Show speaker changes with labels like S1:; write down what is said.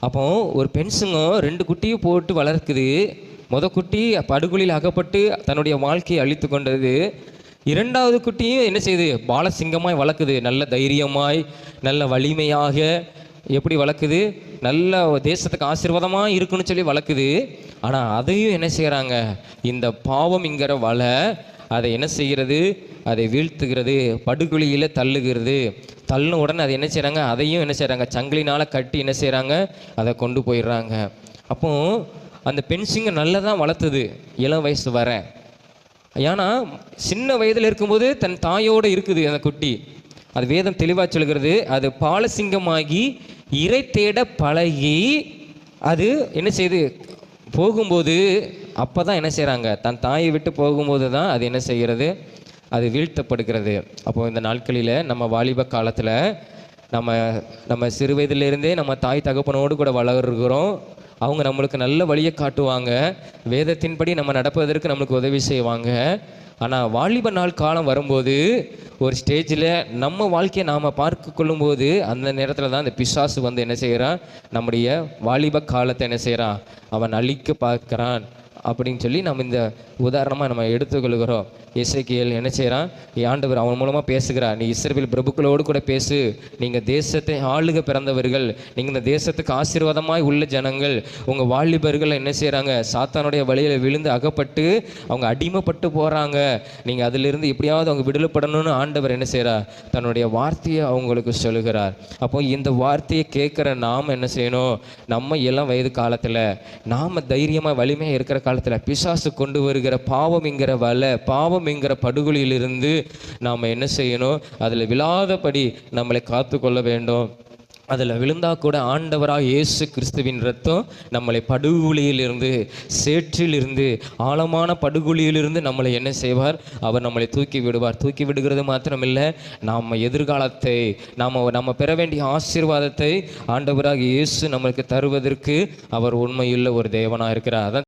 S1: அப்போ ஒரு பெண்சுங்க 2 குட்டியும் போட்டு வளர்க்குது. குட்டி படுகொலியில் அகப்பட்டு தன்னுடைய வாழ்க்கையை அழித்து கொண்டது. 2வது குட்டியும் என்ன செய்யுது? பாலசிங்கமாய் வளர்க்குது. நல்ல தைரியமாய், நல்ல வலிமையாக. எப்படி வளர்க்குது? நல்ல தேசத்துக்கு ஆசீர்வாதமாக இருக்குன்னு சொல்லி வளர்க்குது. ஆனால் அதையும் என்ன செய்கிறாங்க? இந்த பாவம்ங்கிற வலை அதை என்ன செய்கிறது? அதை வீழ்த்துகிறது, படுகொலியில் தள்ளுகிறது. தள்ளின உடனே அதை என்ன செய்கிறாங்க? அதையும் என்ன செய்கிறாங்க? சங்கிலினால் கட்டி என்ன செய்கிறாங்க? அதை கொண்டு போயிடுறாங்க. அப்போ அந்த பெண் சிங்கம் நல்லா தான் வளர்த்துது இளம் வயசு வர. ஏன்னா சின்ன வயதில் இருக்கும்போது தன் தாயோடு இருக்குது அந்த குட்டி. அது வேதம் தெளிவாக சொல்கிறது. அது பாலசிங்கமாகி இறை தேட பழகி அது என்ன செய்யுது? போகும்போது அப்போ தான் என்ன செய்கிறாங்க? தன் தாயை விட்டு போகும்போது தான் அது என்ன செய்கிறது? அது வீழ்த்தப்படுகிறது. அப்போது இந்த நாட்களில் நம்ம வாலிப காலத்தில் நம்ம சிறு வயதிலிருந்தே நம்ம தாய் தகப்பனோடு கூட வளர்கிறோம். அவங்க நம்மளுக்கு நல்ல வழியை காட்டுவாங்க. வேதத்தின்படி நம்ம நடப்பதற்கு நம்மளுக்கு உதவி செய்வாங்க. ஆனால் வாலிப நாள் காலம் வரும்போது ஒரு ஸ்டேஜில் நம்ம வாழ்க்கையை நாம் பார்க்க கொள்ளும்போது அந்த நேரத்தில் தான் இந்த பிசாசு வந்து என்ன செய்கிறான்? நம்முடைய வாலிப காலத்தை என்ன செய்கிறான்? அவன் அழிக்க பார்க்குறான் அப்படின்னு சொல்லி நம்ம இந்த உதாரணமாக நம்ம எடுத்துக்கொள்கிறோம். எசேக்கியேல் என்ன செய்கிறான்? ஆண்டவர் அவன் மூலமாக பேசுகிறார். நீ இஸ்ரவேல் பிரபுக்களோடு கூட பேசு. நீங்கள் தேசத்தை ஆளுக பிறந்தவர்கள், நீங்கள் இந்த தேசத்துக்கு ஆசீர்வாதமாய் உள்ள ஜனங்கள். உங்கள் வாலிபர்கள் என்ன செய்கிறாங்க? சாத்தானுடைய வழியில் விழுந்து அகப்பட்டு அவங்க அடிமைப்பட்டு போகிறாங்க. நீங்கள் அதிலிருந்து எப்படியாவது அவங்க விடுதலைப்படணும்னு ஆண்டவர் என்ன செய்கிறார்? தன்னுடைய வார்த்தையை அவங்களுக்கு சொல்லுகிறார். அப்போ இந்த வார்த்தையை கேட்குற நாம் என்ன செய்யணும்? நம்ம இளம் வயது காலத்தில் நாம் தைரியமாக வலிமையாக இருக்கிற காலத்தில் பிசாசு கொண்டு வருகிற பாவம்ங்கிற வலை, பாவம்ங்கிற படுகொலியிலிருந்து நாம் என்ன செய்யணும்? அதில் விழாதபடி நம்மளை காத்து கொள்ள வேண்டும். அதில் விழுந்தா கூட ஆண்டவராக இயேசு கிறிஸ்துவின் ரத்தம் நம்மளை படுகொலியிலிருந்து, சேற்றிலிருந்து, ஆழமான படுகொலியிலிருந்து நம்மளை என்ன செய்வார்? அவர் நம்மளை தூக்கி விடுவார். தூக்கி விடுகிறது மாத்திரமில்லை, நாம் எதிர்காலத்தை நம்ம பெற வேண்டிய ஆசீர்வாதத்தை ஆண்டவராக இயேசு நம்மளுக்கு தருவதற்கு அவர் உண்மையுள்ள ஒரு தேவனாக இருக்கிறார்.